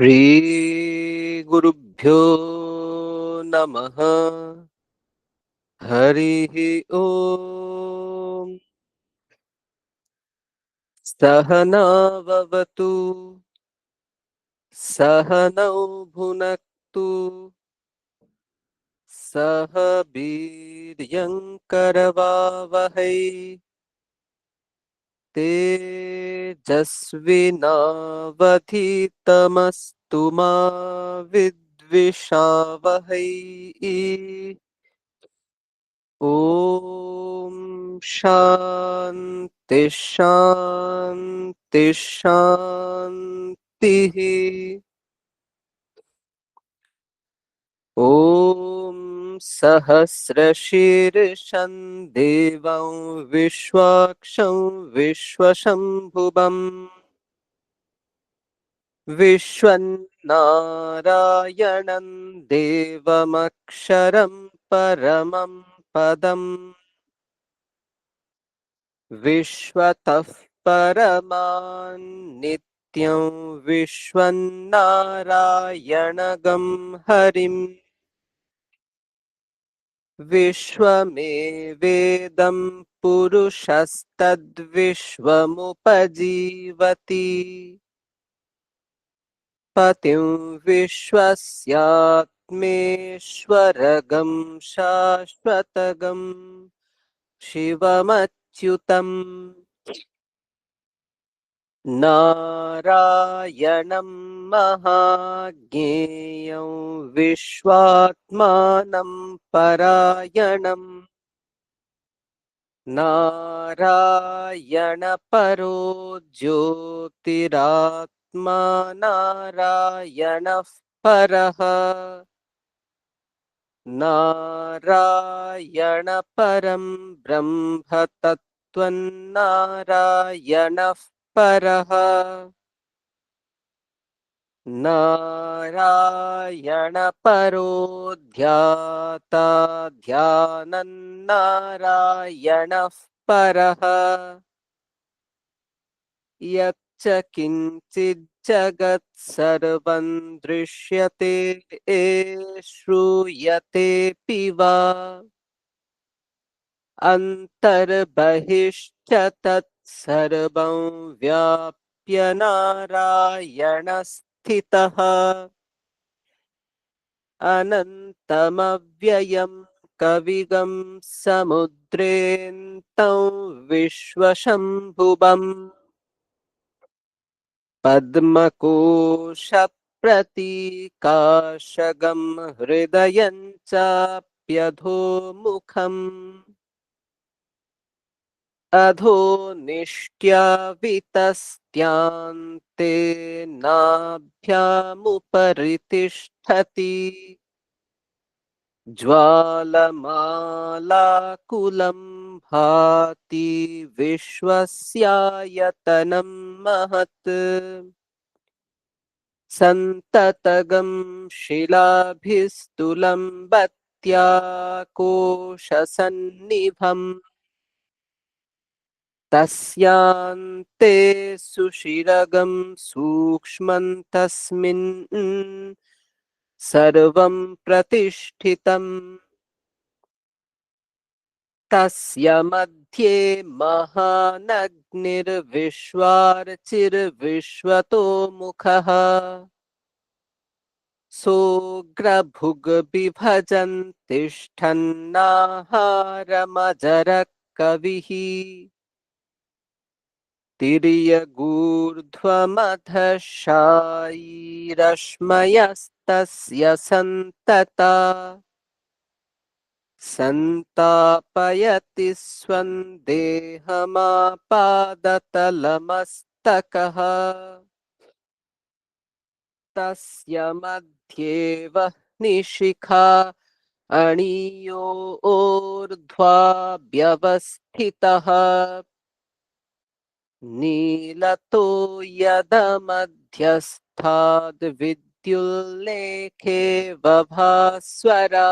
श्रीगुरुभ्यो नमः। हरिः ओम्। सहनाववतु सहनौ भुनक्तु सह वीर्यङ्करवावहै तेजस्विनावधीतमस्तु मा विद्विषावहै। ॐ शान्ति शान्ति शान्तिः। ॐ सहस्रशीर्षं देवं विश्वाक्षं विश्वशम्भुवम् विश्वन्नारायणं देवमक्षरं परमं पदम् विश्वतः परमान् नित्यं विश्वन्नारायणगं हरिम् विश्वमेवेदं पुरुषस्तद्विश्वमुपजीवति पतिं विश्वस्यात्मेश्वरगं शाश्वतगं शिवमच्युतम् नारायणं महाज्ञेयं विश्वात्मानं परायणम् नारायणपरो ज्योतिरात्मा नारायणः परः नारायणपरं ब्रह्म तत्त्वन्नारायणः परः नारायणपरो ध्याता ध्यानन्नारायणः परः यच्च किञ्चिज्जगत्सर्वं दृश्यते श्रूयतेऽपि वा अन्तर्बहिश्च तत्सर्वं व्याप्य नारायणस्थितः अनन्तमव्ययं कविगं समुद्रेऽन्तं विश्वशम्भुवम् पद्मकोशप्रतीकाशगं हृदयं चाप्यधोमुखम् अधो निष्ट्यावितस्त्यान्ते नाभ्यामुपरि ज्वालमालाकुलं भाति विश्वस्यायतनं महत् सन्ततगं शिलाभिस्तुलं बत्याकोशसन्निभम् तस्यान्ते सुषिरगं सूक्ष्मं सर्वं प्रतिष्ठितम् तस्य मध्ये महानग्निर्विश्वार्चिर्विश्वतो मुखः सोऽग्रभुग्बिभजन् तिष्ठन्नाहारमजरः कविः तिर्यगूर्ध्वमधः शायीरश्मयस्तस्य सन्तता सन्तापयति स्वं देहमापादतलमस्तकः तस्य मध्ये वह्निशिखा अणियो ऊर्ध्वा व्यवस्थितः नीलतो यदमध्यस्थाद्विद्युल्लेखे बभास्वरा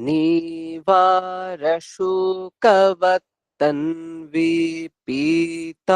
नीवारशोकवत्तन्वी पीताभास्वत्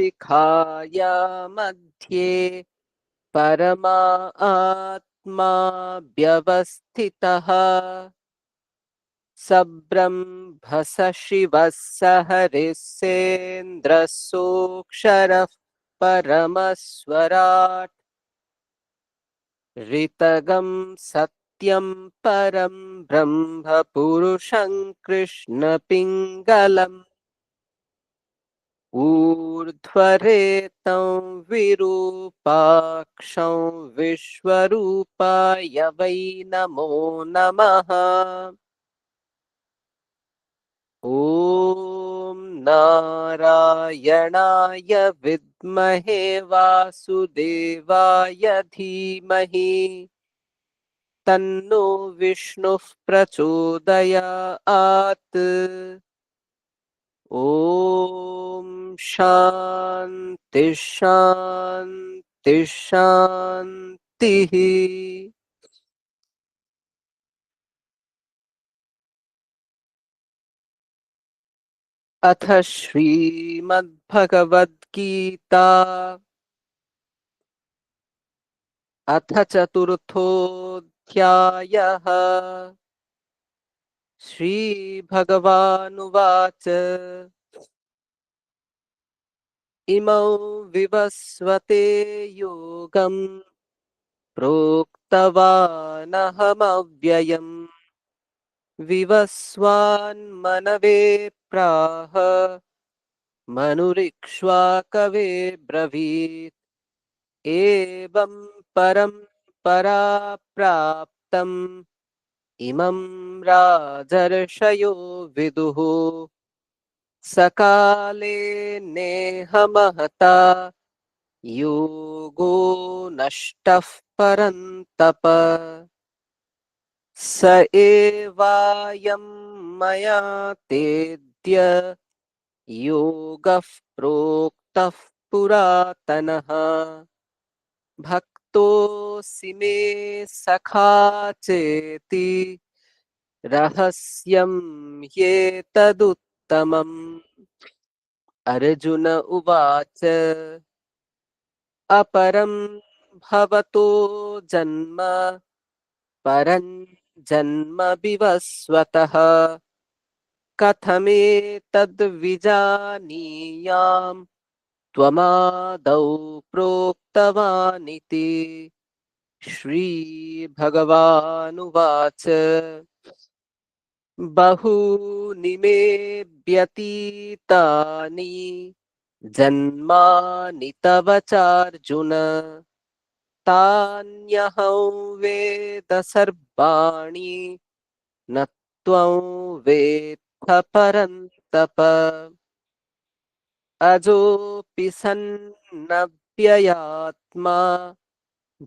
शिखाया मध्ये परमात्मा व्यवस्थितः सब्रह्म स शिवः स हरिः सेन्द्रः सोऽक्षरः परमस्वराट् ऋतगं सत्यं परं ब्रह्म पुरुषं कृष्णपिङ्गलम् ऊर्ध्वरेतं विरूपाक्षं विश्वरूपाय वै नमो नमः। ॐ नारायणाय विद्महे वासुदेवाय धीमहि तन्नो विष्णुः प्रचोदयात्। ॐ शान्ति शान्ति शान्तिः। अथ श्रीमद्भगवद्गीता अथ चतुर्थोऽध्यायः। श्रीभगवानुवाच इमौ विवस्वते योगं प्रोक्तवानहमव्ययम् विवस्वान्मनवे प्राह मनुरिक्ष्वाकवे ब्रवीत् एवं परम्परा प्राप्तम् इमं राजर्षयो विदुः सकाले नेह महता योगो नष्टः परन्तप स एवायं मया तेद्य योगः प्रोक्तः पुरातनः भक्तोऽसि मे सखा चेति रहस्यं ह्येतदुत्तमम्। अर्जुन उवाच अपरं भवतो जन्म परं जन्म विवस्वतः कथमेतद्विजानीयाम् त्वमादौ प्रोक्तवानिति। श्रीभगवानुवाच बहूनि मे व्यतीतानि जन्मानि तव चार्जुन तान्यहं वेद सर्वाणि न त्वं वेत्थ परन्तप अजोऽपि सन्नव्ययात्मा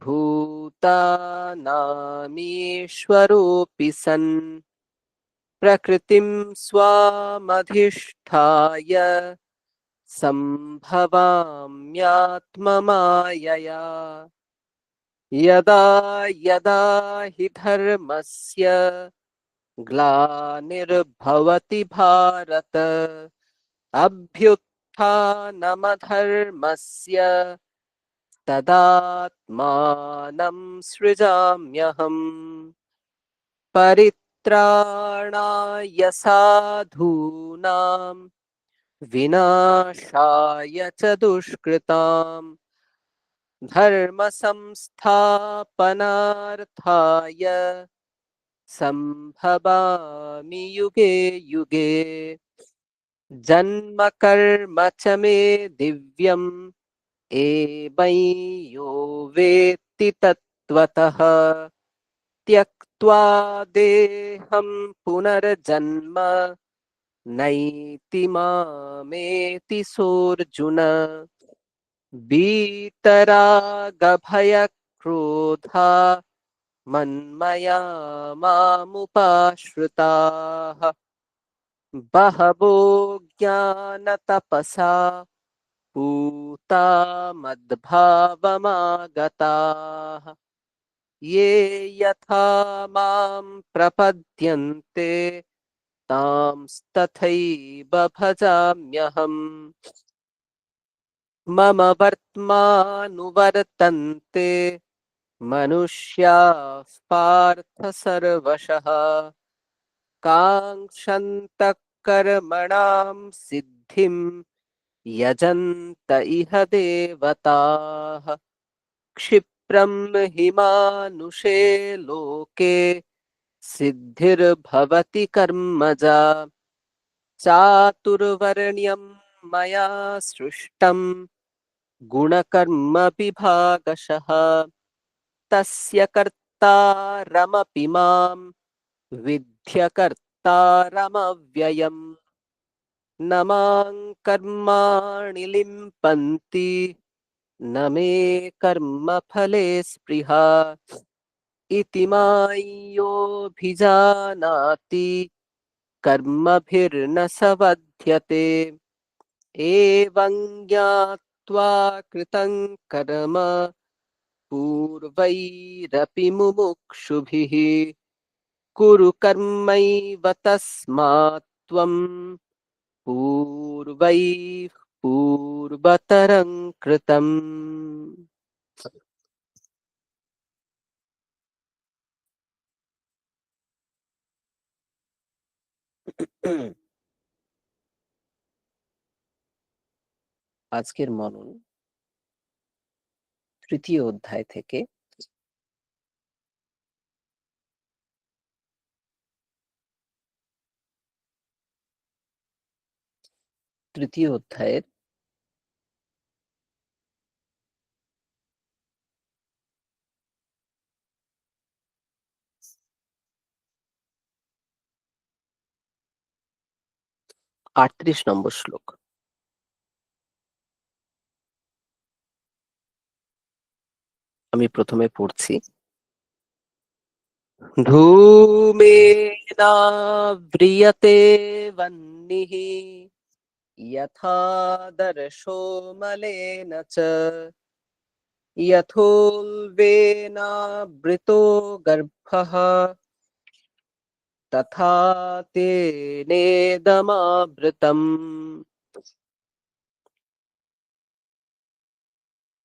भूतानामीश्वरोऽपि सन् प्रकृतिं स्वामधिष्ठाय सम्भवाम्यात्ममायया यदा यदा हि धर्मस्य ग्लानिर्भवति भारत अभ्युत्थानमधर्मस्य तदात्मानं सृजाम्यहम् परित्राणाय साधूनां विनाशाय च दुष्कृताम् धर्म संस्थापनार्थाय संभवामि युगे युगे जन्म कर्म च मे दिव्यम् एवं यो वेत्ति तत्त्वतः त्यक्त्वा देहं पुनर्जन्म नैति मामेति सोऽर्जुन वीतरागभयक्रोधा मन्मया मामुपाश्रिताः बहवो ज्ञानतपसा पूता मद्भावमागताः ये यथा मां प्रपद्यन्ते तांस्तथैव भजाम्यहम् मम वर्त्मानुवर्तन्ते मनुष्याः पार्थ सर्वशः काङ्क्षन्तः कर्मणां सिद्धिं यजन्त इह देवताः क्षिप्रं हि मानुषे लोके सिद्धिर्भवति कर्मजा चातुर्वर्ण्यं मया सृष्टं गुणकर्म विभागशः तस्य कर्तारमपि मां विद्यकर्तारमव्ययम् न मां कर्माणि लिम्पन्ति न मे कर्मफले स्पृहा इति माय्योऽभिजानाति कर्मभिर्न स बध्यते एवं ज्ञात्वा कृतं कर्म पूर्वैरपि मुमुक्षुभिः कुरु कर्मैव तस्मात् त्वं पूर्वैः पूर्वतरं कृतम्। আজকের মনন তৃতীয় অধ্যায় থেকে তৃতীয় অধ্যায়ের ৩৮ নম্বর শ্লোক। আমি প্রথমে পড়ছি। ধূমেনাব্রিয়তে বহ্নিঃ यथादर्शो मलेन च यथोल्बेनावृतो गर्भः तथा तेनेदमावृतम्।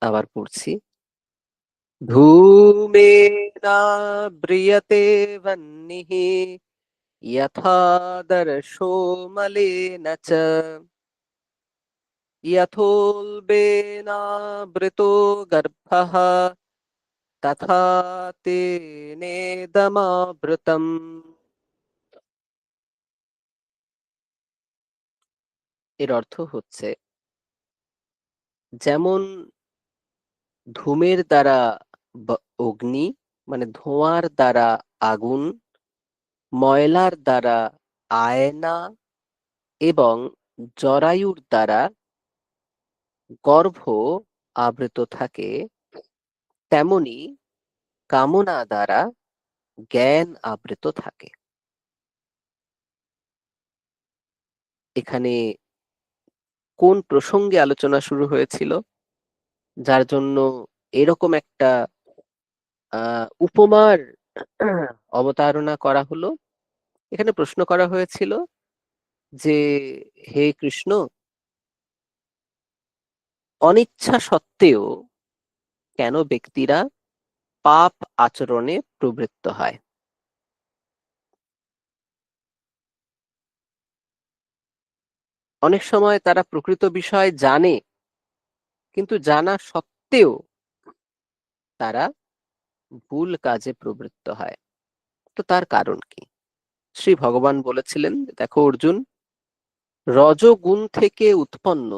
আবার পড়ছি। ধূমেনাব্রিয়তে বহ্নিঃ यथादर्शो मलेन च यथोल्बेनावृतो गर्भः तथा तेनेदमावृतम्। এর অর্থ হচ্ছে যেমন ধূমের দ্বারা অগ্নি মানে ধোঁয়ার দ্বারা আগুন, ময়লার দ্বারা আয়না এবং জরায়ুর দ্বারা গর্ভ আবৃত থাকে, তেমনি কামনা দ্বারা জ্ঞান আবৃত থাকে। এখানে কোন প্রসঙ্গে আলোচনা শুরু হয়েছিল যার জন্য এরকম একটা উপমার অবতারণা করা হলো? এখানে প্রশ্ন করা হয়েছিল যে হে কৃষ্ণ, অনিচ্ছা সত্ত্বেও কেন ব্যক্তিরা পাপ আচরণে প্রবৃত্ত হয়? অনেক সময় তারা প্রকৃত বিষয় জানে, কিন্তু জানা সত্ত্বেও তারা ভুল কাজে প্রবৃত্ত হয়। তো তার কারণ কি? শ্রী ভগবান বলেছিলেন, দেখো অর্জুন, রজগুণ থেকে উৎপন্ন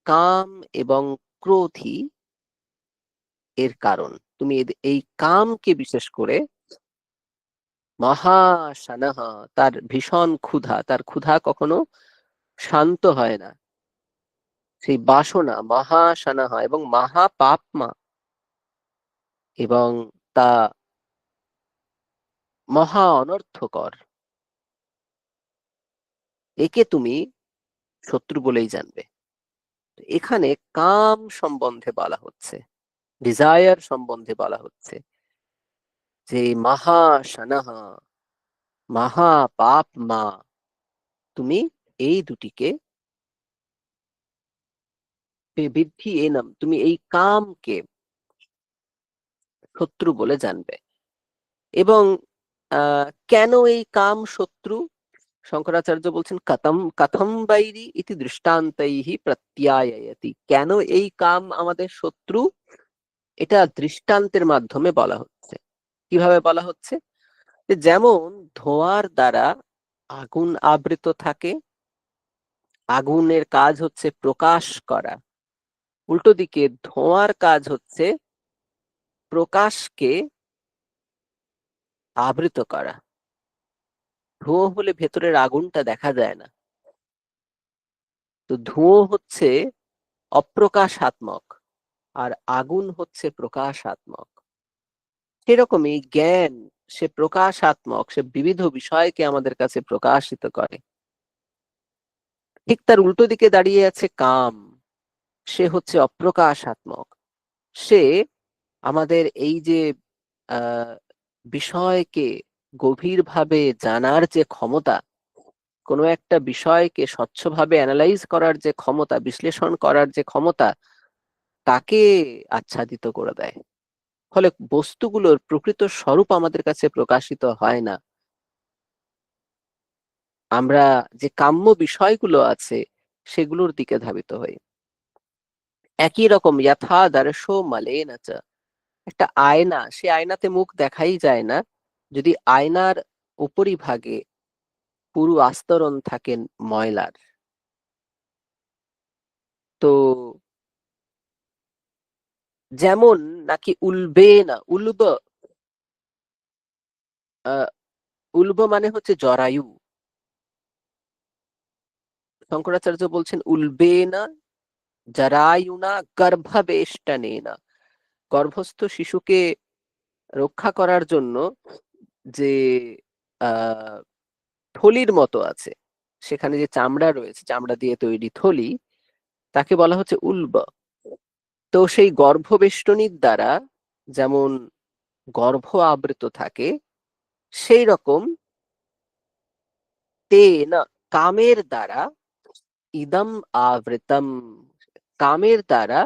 কাম এবং ক্রোধই এর কারণ। তুমি এই কামকে বিশেষ করে মহাশানহ, তার ভীষণ ক্ষুধা, তার ক্ষুধা কখনো শান্ত হয় না, সেই বাসনা মহাশানহ এবং মহা পাপমা, এবং তা মহা অনর্থকর। একে তুমি শত্রু বলেই জানবে। এখানে কাম সম্বন্ধে বলা হচ্ছে, ডিজায়ার সম্বন্ধে বলা হচ্ছে। যে মহাশনঃ, মহাপাপ মা, তুমি এই দুটিকে বিদ্ধি এনম, তুমি এই কামকে শত্রু বলে জানবে। এবং কেন এই কাম শত্রু? শঙ্করাচার্য বলছেন কথম কথম বৈরি ইতি দৃষ্টান্তৈহি প্রত্যায়য়তি। কেন এই কাম আমাদের শত্রু, এটা দৃষ্টান্তের মাধ্যমে বলা হচ্ছে। কিভাবে বলা হচ্ছে? যেমন ধোঁয়ার দ্বারা আগুন আবৃত থাকে, আগুনের কাজ হচ্ছে প্রকাশ করা, উল্টো দিকে ধোঁয়ার কাজ হচ্ছে প্রকাশকে আবৃত করা। ধোঁয়া হলে ভেতরের আগুনটা দেখা যায় না, তো ধোঁয়া হচ্ছে অপ্রকাশাত্মক আর আগুন হচ্ছে প্রকাশাত্মক। সেরকমই জ্ঞান, সে প্রকাশাত্মক, সে বিবিধ বিষয়কে আমাদের কাছে প্রকাশিত করে। ঠিক তার উল্টো দিকে দাঁড়িয়ে আছে কাম, সে হচ্ছে অপ্রকাশাত্মক। সে আমাদের এই যে আহ বিষয়কে গভীরভাবে জানার যে ক্ষমতা, কোনো একটা বিষয়কে স্বচ্ছভাবে অ্যানালাইজ করার যে ক্ষমতা, বিশ্লেষণ করার যে ক্ষমতা, তাকে আচ্ছাদিত করে দেয়। ফলে বস্তুগুলোর প্রকৃত স্বরূপ আমাদের কাছে প্রকাশিত হয় না। আমরা যে কাম্য বিষয়গুলো আছে সেগুলোর দিকে ধাবিত হই। একই রকম যথা দর্শো মলিন চ, একটা আয়না, সে আয়নাতে মুখ দেখাই যায় না যদি আয়নার উপরিভাগে পুরো আস্তরণ থাকে ময়লার। তো যেমন নাকি উলবে না, উলব, উলব মানে হচ্ছে জরায়ু। শঙ্করাচার্য বলছেন উলবে না জরায়ুনা গর্ভবেষ্টনে না, গর্ভস্থ শিশুকে রক্ষা করার জন্য যে আহ থলির মতো আছে, সেখানে যে চামড়া রয়েছে, চামড়া দিয়ে তৈরি থলি, তাকে বলা হচ্ছে উলব। তো সেই গর্ভবেষ্টনীর দ্বারা যেমন গর্ভ আবৃত থাকে, সেই রকম তেন কামের দ্বারা ইদম আবৃতম, কামের দ্বারা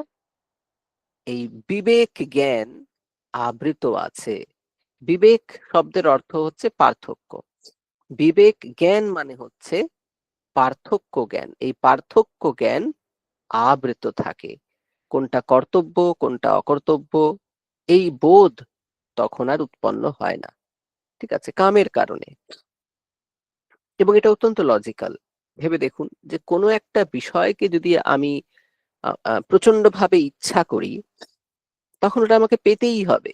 এই বিবেক জ্ঞান আবৃত আছে। বিবেক শব্দের অর্থ হচ্ছে পার্থক্য। বিবেক জ্ঞান মানে হচ্ছে পার্থক্য জ্ঞান। এই পার্থক্য জ্ঞান আবৃত থাকে, কোনটা কর্তব্য কোনটা অকর্তব্য, এই বোধ তখন আর উৎপন্ন হয় না। ঠিক আছে, কামের কারণে। এবং এটা অত্যন্ত লজিক্যাল। ভেবে দেখুন যে কোনো একটা বিষয়কে যদি আমি প্রচন্ড ভাবে ইচ্ছা করি, তখন ওটা আমাকে পেতেই হবে।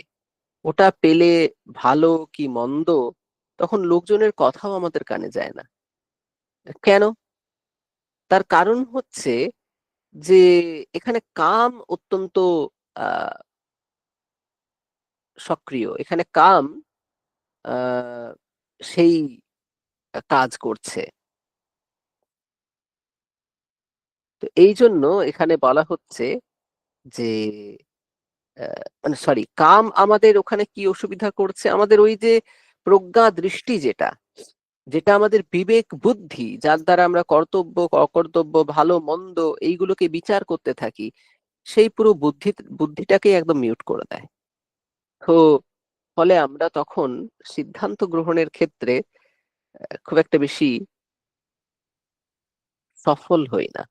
ওটা পেলে ভালো কি মন্দ, তখন লোকজনের কথাও আমাদের কানে যায় না। কেন? তার কারণ হচ্ছে যে এখানে কাম অত্যন্ত আহ সক্রিয়, এখানে কাম আহ সেই কাজ করছে। তো এই জন্য এখানে বলা হচ্ছে যে মানে সরি, কাম আমাদের ওখানে কি অসুবিধা করছে, আমাদের ওই যে প্রজ্ঞা দৃষ্টি, যেটা যেটা আমাদের বিবেক বুদ্ধি, যার দ্বারা আমরা কর্তব্য অকর্তব্য ভালো মন্দ এইগুলোকে বিচার করতে থাকি, সেই পুরো বুদ্ধিটাকে একদম মিউট করে দেয়। তো ফলে আমরা তখন সিদ্ধান্ত গ্রহণের ক্ষেত্রে খুব একটা বেশি সফল হই না।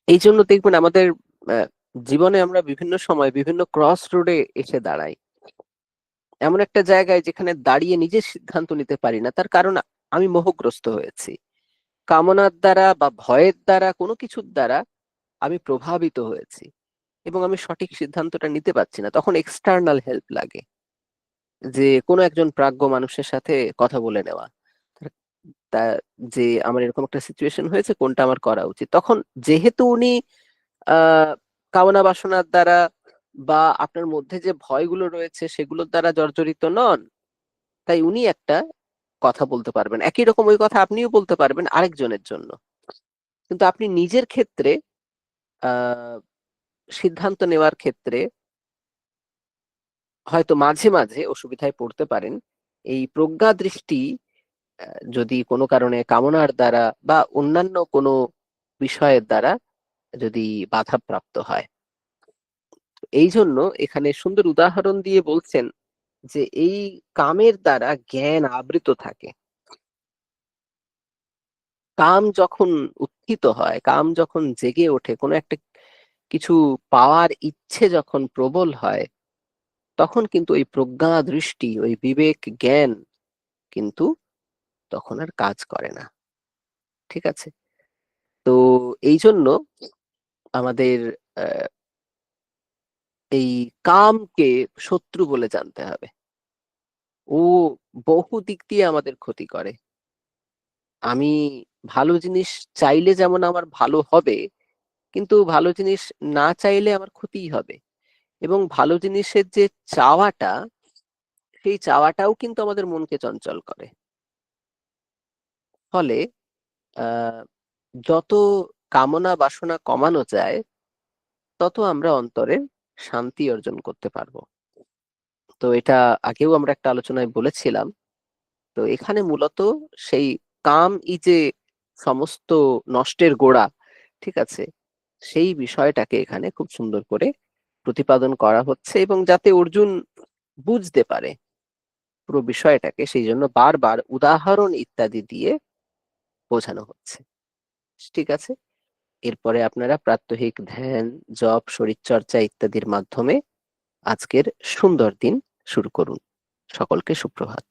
এই জন্য দেখবেন আমাদের আহ, জীবনে আমরা বিভিন্ন সময় বিভিন্ন ক্রস রোডে এসে দাঁড়াই, এমন একটা জায়গায় যেখানে দাঁড়িয়ে নিজের সিদ্ধান্ত নিতে পারি না। তার কারণ আমি মোহগ্রস্ত হয়েছি, কামনার দ্বারা বা ভয়ের দ্বারা, কোনো কিছুর দ্বারা আমি প্রভাবিত হয়েছি এবং আমি সঠিক সিদ্ধান্তটা নিতে পারছি না। তখন এক্সটার্নাল হেল্প লাগে, যে কোনো একজন প্রাজ্ঞ মানুষের সাথে কথা বলে নেওয়া, তা যে আমার এরকম একটা সিচুয়েশন হয়েছে, কোনটা আমার করা উচিত। তখন যেহেতু উনি আহ কামনা বাসনার দ্বারা বা আপনার মধ্যে যে ভয়গুলো রয়েছে সেগুলোর দ্বারা জর্জরিত নন, তাই উনি একটা কথা বলতে পারবেন। একই রকম ওই কথা আপনিও বলতে পারবেন আরেকজনের জন্য। কিন্তু আপনি নিজের ক্ষেত্রে আহ সিদ্ধান্ত নেওয়ার ক্ষেত্রে হয়তো মাঝে মাঝে অসুবিধায় পড়তে পারেন। এই প্রজ্ঞা দৃষ্টি যদি কোনো কারণে কামনার দ্বারা বা অন্যান্য কোনো বিষয়ের দ্বারা যদি বাধাপ্রাপ্ত হয়। এই জন্য এখানে সুন্দর উদাহরণ দিয়ে বলছেন যে এই কামের দ্বারা জ্ঞান আবৃত থাকে। কাম যখন উত্থিত হয়, কাম যখন জেগে ওঠে, কোনো একটা কিছু পাওয়ার ইচ্ছে যখন প্রবল হয়, তখন কিন্তু ওই প্রজ্ঞা দৃষ্টি, ওই বিবেক জ্ঞান কিন্তু তখন আর কাজ করে না। ঠিক আছে? তো এই জন্য আমাদের এই কামকে শত্রু বলে জানতে হবে। ও বহু দিক দিয়ে আমাদের ক্ষতি করে। আমি ভালো জিনিস চাইলে যেমন আমার ভালো হবে, কিন্তু ভালো জিনিস না চাইলে আমার ক্ষতিই হবে। এবং ভালো জিনিসের যে চাওয়াটা, সেই চাওয়াটাও কিন্তু আমাদের মনকে চঞ্চল করে। ফলে আহ যত কামনা বাসনা কমানো যায়, তত আমরা অন্তরে শান্তি অর্জন করতে পারবো। তো এটা আগেও আমরা একটা আলোচনায় বলেছিলাম। তো এখানে মূলত সেই কাম যে সমস্ত নষ্টের গোড়া, ঠিক আছে, সেই বিষয়টাকে এখানে খুব সুন্দর করে প্রতিপাদন করা হচ্ছে, এবং যাতে অর্জুন বুঝতে পারে পুরো বিষয়টাকে, সেই জন্য বারবার উদাহরণ ইত্যাদি দিয়ে বোঝানো হচ্ছে। ঠিক আছে? এরপরে আপনারা প্রাত্যহিক ধ্যান, জপ, শরীরচর্চা ইত্যাদির মাধ্যমে আজকের সুন্দর দিন শুরু করুন। সকলকে সুপ্রভাত।